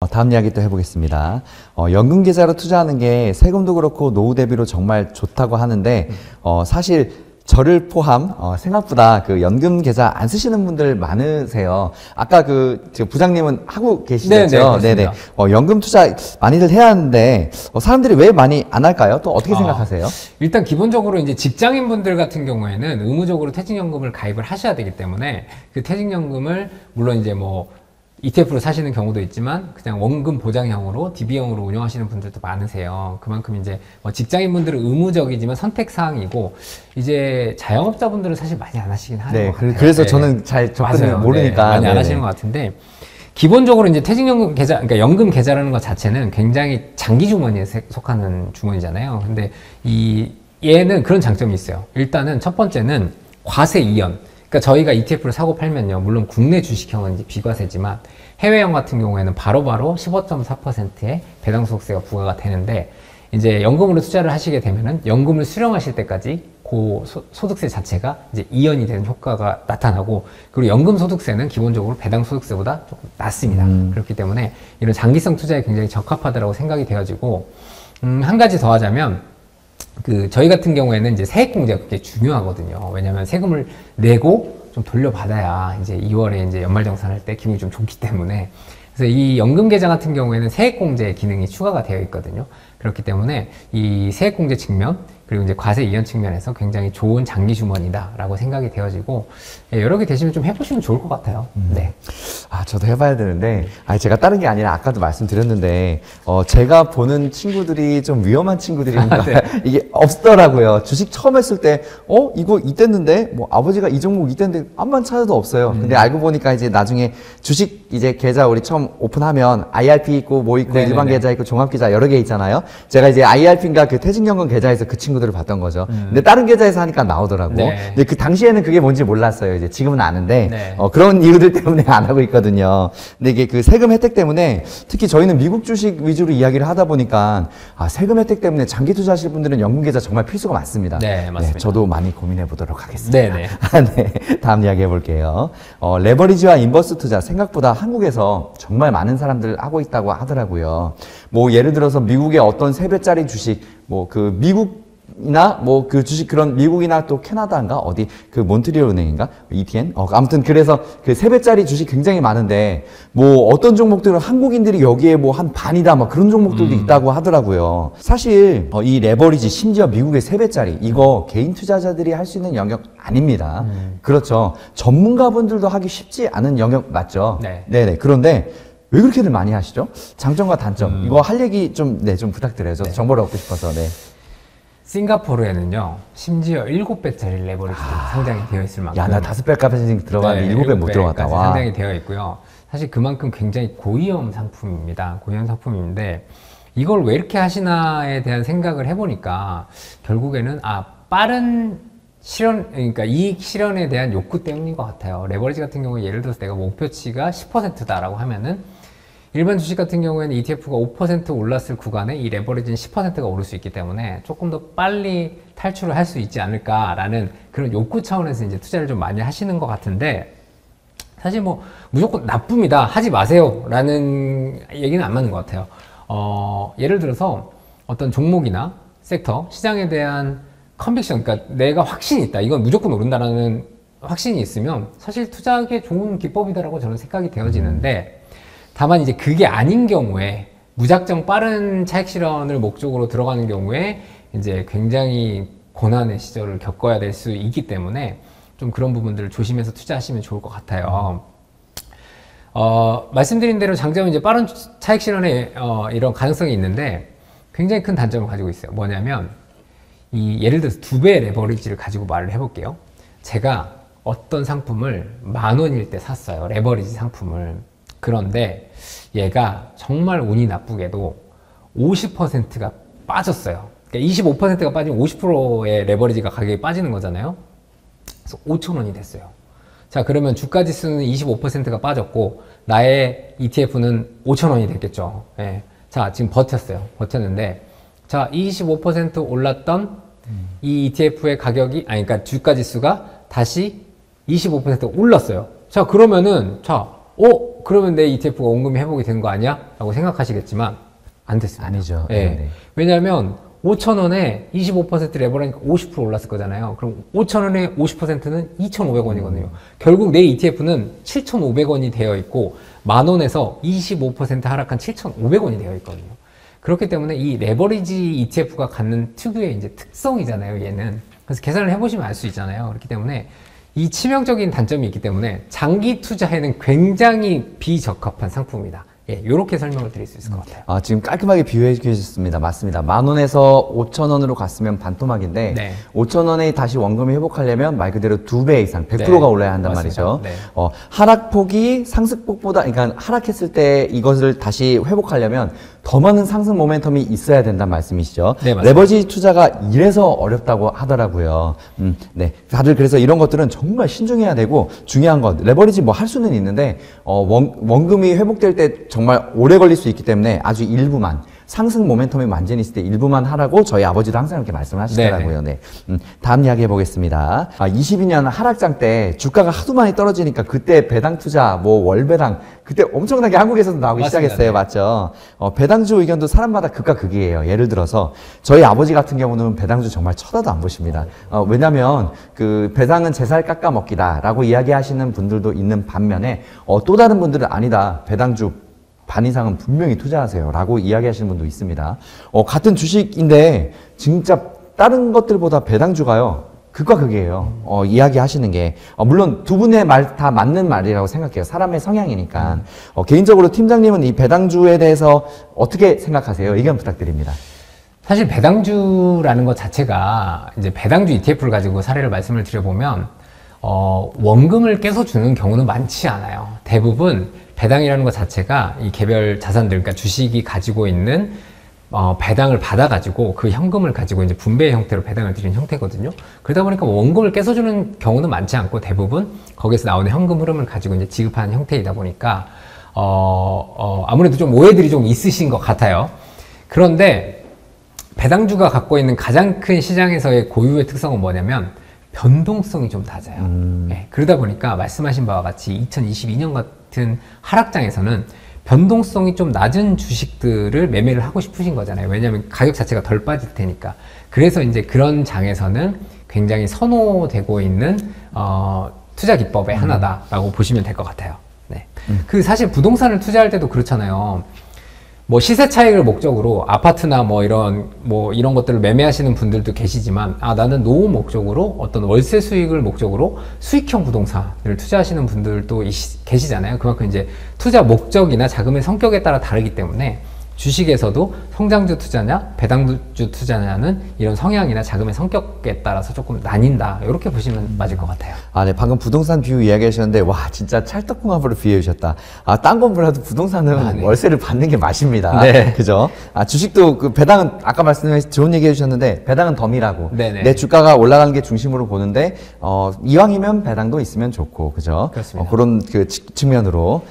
다음 이야기 또 해보겠습니다. 연금 계좌로 투자하는 게 세금도 그렇고 노후 대비로 정말 좋다고 하는데 사실 저를 포함 생각보다 그 연금 계좌 안 쓰시는 분들 많으세요. 아까 그 부장님은 하고 계시죠? 네네. 연금 투자 많이들 해야 하는데 사람들이 왜 많이 안 할까요? 또 어떻게 생각하세요? 일단 기본적으로 이제 직장인분들 같은 경우에는 의무적으로 퇴직연금을 가입을 하셔야 되기 때문에 그 퇴직연금을 물론 이제 뭐 ETF로 사시는 경우도 있지만 그냥 원금 보장형으로 DB형으로 운영하시는 분들도 많으세요. 그만큼 이제 직장인분들은 의무적이지만 선택사항이고 이제 자영업자분들은 사실 많이 안 하시긴 하는 것 같아요. 그래서 저는 잘 접근을 모르니까 많이 안 하시는 것 같은데 기본적으로 이제 퇴직연금 계좌, 그러니까 연금 계좌라는 것 자체는 굉장히 장기 주머니에 속하는 주머니잖아요. 근데 얘는 그런 장점이 있어요. 일단은 첫 번째는 과세 이연. 그러니까 저희가 ETF를 사고 팔면요, 물론 국내 주식형은 이제 비과세지만 해외형 같은 경우에는 바로바로 15.4%의 배당소득세가 부과가 되는데 이제 연금으로 투자를 하시게 되면은 연금을 수령하실 때까지 그 소득세 자체가 이제 이연이 되는 효과가 나타나고 그리고 연금 소득세는 기본적으로 배당 소득세보다 조금 낮습니다. 그렇기 때문에 이런 장기성 투자에 굉장히 적합하다라고 생각이 되어지고 한 가지 더 하자면 저희 같은 경우에는 이제 세액공제가 굉장히 중요하거든요. 왜냐하면 세금을 내고 좀 돌려받아야 이제 2월에 이제 연말정산할 때 기분이 좀 좋기 때문에 그래서 이 연금계좌 같은 경우에는 세액공제 기능이 추가가 되어 있거든요. 그렇기 때문에 이 세액공제 측면 그리고 이제 과세 이연 측면에서 굉장히 좋은 장기 주머니다라고 생각이 되어지고 여러 개 되시면 좀 해보시면 좋을 것 같아요. 네. 저도 해봐야 되는데 제가 다른 게 아니라 아까도 말씀드렸는데 제가 보는 친구들이 좀 위험한 친구들이니까 네. 이게 없더라고요. 주식 처음 했을 때 이거 이땠는데 뭐 아버지가 이 종목 이땠는데 암만 찾아도 없어요. 근데 알고 보니까 이제 나중에 주식 이제 계좌 우리 처음 오픈하면 IRP 있고 뭐 있고 네네네. 일반 계좌 있고 종합 계좌 여러 개 있잖아요. 제가 이제 IRP인가 그 퇴직연금 계좌에서 그 친구들을 봤던 거죠. 근데 다른 계좌에서 하니까 나오더라고. 네. 근데 그 당시에는 그게 뭔지 몰랐어요. 이제 지금은 아는데 네. 그런 이유들 때문에 안 하고 있거든요. 근데 이게 그 세금 혜택 때문에 특히 저희는 미국 주식 위주로 이야기를 하다 보니까 세금 혜택 때문에 장기 투자하실 분들은 연금 계좌 정말 필수가 많습니다. 네, 맞습니다. 저도 많이 고민해 보도록 하겠습니다. 네네. 네, 다음 이야기 해볼게요. 레버리지와 인버스 투자 생각보다 한국에서 정말 많은 사람들 하고 있다고 하더라고요. 뭐 예를 들어서 미국의 어떤 3배짜리 주식, 뭐 그 미국이나 뭐 그 주식 그런 미국이나 또 캐나다인가 어디 그 몬트리올 은행인가 ETN 아무튼 그래서 그 3배짜리 주식 굉장히 많은데 뭐 어떤 종목들은 한국인들이 여기에 뭐 한 반이다 막 그런 종목들도 있다고 하더라고요. 사실 이 레버리지 심지어 미국의 3배짜리 이거 개인 투자자들이 할 수 있는 영역 아닙니다. 그렇죠. 전문가분들도 하기 쉽지 않은 영역 맞죠? 네. 네네. 그런데 왜 그렇게들 많이 하시죠? 장점과 단점 이거 할 얘기 좀 좀 부탁드려요. 저도 정보를 얻고 싶어서. 네. 싱가포르에는요, 심지어 7배짜리 레버리지가 상장이 되어 있을 만큼. 야, 나 5배까지 들어가는데 7배 못 들어갔다. 와. 상장이 되어 있고요. 사실 그만큼 굉장히 고위험 상품입니다. 고위험 상품인데, 이걸 왜 이렇게 하시나에 대한 생각을 해보니까, 결국에는, 빠른 실현, 그러니까 이익 실현에 대한 욕구 때문인 것 같아요. 레버리지 같은 경우에 예를 들어서 내가 목표치가 10%다라고 하면은, 일반 주식 같은 경우에는 ETF가 5% 올랐을 구간에 이 레버리지는 10%가 오를 수 있기 때문에 조금 더 빨리 탈출을 할 수 있지 않을까라는 그런 욕구 차원에서 이제 투자를 좀 많이 하시는 것 같은데 사실 뭐 무조건 나쁩니다. 하지 마세요. 라는 얘기는 안 맞는 것 같아요. 예를 들어서 어떤 종목이나 섹터, 시장에 대한 컨빅션, 그러니까 내가 확신이 있다. 이건 무조건 오른다라는 확신이 있으면 사실 투자하기에 좋은 기법이다라고 저는 생각이 되어지는데 다만 이제 그게 아닌 경우에 무작정 빠른 차익 실현을 목적으로 들어가는 경우에 이제 굉장히 고난의 시절을 겪어야 될 수 있기 때문에 좀 그런 부분들을 조심해서 투자하시면 좋을 것 같아요. 말씀드린 대로 장점은 이제 빠른 차익 실현에 이런 가능성이 있는데 굉장히 큰 단점을 가지고 있어요. 뭐냐면 예를 들어서 2배의 레버리지를 가지고 말을 해볼게요. 제가 어떤 상품을 10,000원일 때 샀어요. 레버리지 상품을. 그런데 얘가 정말 운이 나쁘게도 50%가 빠졌어요. 그러니까 25%가 빠지면 50%의 레버리지가 가격이 빠지는 거잖아요. 그래서 5,000원이 됐어요. 자, 그러면 주가 지수는 25%가 빠졌고 나의 ETF는 5,000원이 됐겠죠. 예. 자, 지금 버텼는데 자, 25% 올랐던 이 ETF의 가격이 그러니까 주가 지수가 다시 25% 올랐어요. 자, 그러면은 그러면 내 ETF가 원금이 회복이 된 거 아니야? 라고 생각하시겠지만 안 됐습니다. 아니죠. 예. 네네. 왜냐하면 5,000원에 25% 레버라니까 50% 올랐을 거잖아요. 그럼 5,000원에 50%는 2,500원이거든요. 결국 내 ETF는 7,500원이 되어 있고 10,000원에서 25% 하락한 7,500원이 되어 있거든요. 그렇기 때문에 이 레버리지 ETF가 갖는 특유의 이제 특성이잖아요, 얘는. 그래서 계산을 해보시면 알 수 있잖아요. 그렇기 때문에 이 치명적인 단점이 있기 때문에 장기 투자에는 굉장히 비적합한 상품이다. 예, 요렇게 설명을 드릴 수 있을 것 같아요. 아, 지금 깔끔하게 비유해 주셨습니다. 맞습니다. 10,000원에서 5,000원으로 갔으면 반토막인데 네. 5,000원에 다시 원금이 회복하려면 말 그대로 2배 이상, 100%가 네, 올라야 한단 맞습니다. 말이죠. 네. 하락폭이 상승폭보다, 그러니까 하락했을 때 이것을 다시 회복하려면 더 많은 상승 모멘텀이 있어야 된다는 말씀이시죠. 네, 맞습니다. 레버리지 투자가 이래서 어렵다고 하더라고요. 네. 다들 그래서 이런 것들은 정말 신중해야 되고 중요한 것, 레버리지 뭐 할 수는 있는데, 원금이 회복될 때 정말 오래 걸릴 수 있기 때문에 아주 일부만, 상승 모멘텀이 완전히 있을 때 일부만 하라고 저희 아버지도 항상 이렇게 말씀을 하시더라고요. 네. 다음 이야기 해보겠습니다. 22년 하락장 때 주가가 하도 많이 떨어지니까 그때 배당 투자, 뭐 월배당, 그때 엄청나게 한국에서도 나오기 맞습니다. 시작했어요. 네. 맞죠? 배당주 의견도 사람마다 극과 극이에요. 예를 들어서 저희 아버지 같은 경우는 배당주 정말 쳐다도 안 보십니다. 왜냐면 그 배당은 제 살 깎아 먹기다라고 이야기하시는 분들도 있는 반면에 또 다른 분들은 아니다. 배당주 반 이상은 분명히 투자하세요. 라고 이야기하시는 분도 있습니다. 같은 주식인데 진짜 다른 것들보다 배당주가요. 극과 극이에요. 이야기하시는 게. 물론 두 분의 말 다 맞는 말이라고 생각해요. 사람의 성향이니까. 개인적으로 팀장님은 이 배당주에 대해서 어떻게 생각하세요? 의견 부탁드립니다. 사실 배당주라는 것 자체가 이제 배당주 ETF를 가지고 사례를 말씀을 드려보면 원금을 깨서 주는 경우는 많지 않아요. 대부분 배당이라는 것 자체가 이 개별 자산들, 그러니까 주식이 가지고 있는 배당을 받아가지고 그 현금을 가지고 이제 분배의 형태로 배당을 드리는 형태거든요. 그러다 보니까 원금을 깨서주는 경우는 많지 않고 대부분 거기서 나오는 현금 흐름을 가지고 이제 지급하는 형태이다 보니까 아무래도 좀 오해들이 좀 있으신 것 같아요. 그런데 배당주가 갖고 있는 가장 큰 시장에서의 고유의 특성은 뭐냐면 변동성이 좀 낮아요. 네, 그러다 보니까 말씀하신 바와 같이 2022년 같은 하락장에서는 변동성이 좀 낮은 주식들을 매매를 하고 싶으신 거잖아요. 왜냐하면 가격 자체가 덜 빠질 테니까. 그래서 이제 그런 장에서는 굉장히 선호되고 있는 투자 기법의 하나다라고 보시면 될 것 같아요. 네. 그 사실 부동산을 투자할 때도 그렇잖아요. 뭐 시세 차익을 목적으로 아파트나 뭐 이런 것들을 매매하시는 분들도 계시지만 나는 노후 목적으로 어떤 월세 수익을 목적으로 수익형 부동산을 투자하시는 분들도 계시잖아요. 그만큼 이제 투자 목적이나 자금의 성격에 따라 다르기 때문에 주식에서도 성장주 투자냐 배당주 투자냐는 이런 성향이나 자금의 성격에 따라서 조금 나뉜다. 이렇게 보시면 맞을 것 같아요. 네. 방금 부동산 비유 이야기하셨는데, 와, 진짜 찰떡궁합으로 비유해 주셨다. 딴 건 몰라도 부동산은 네. 월세를 받는 게 맛입니다. 네. 그죠? 주식도 그 배당은 아까 말씀하신 좋은 얘기 해주셨는데, 배당은 덤이라고. 네네. 내 주가가 올라가는 게 중심으로 보는데, 이왕이면 배당도 있으면 좋고, 그죠? 그렇습니다. 그런 그 측면으로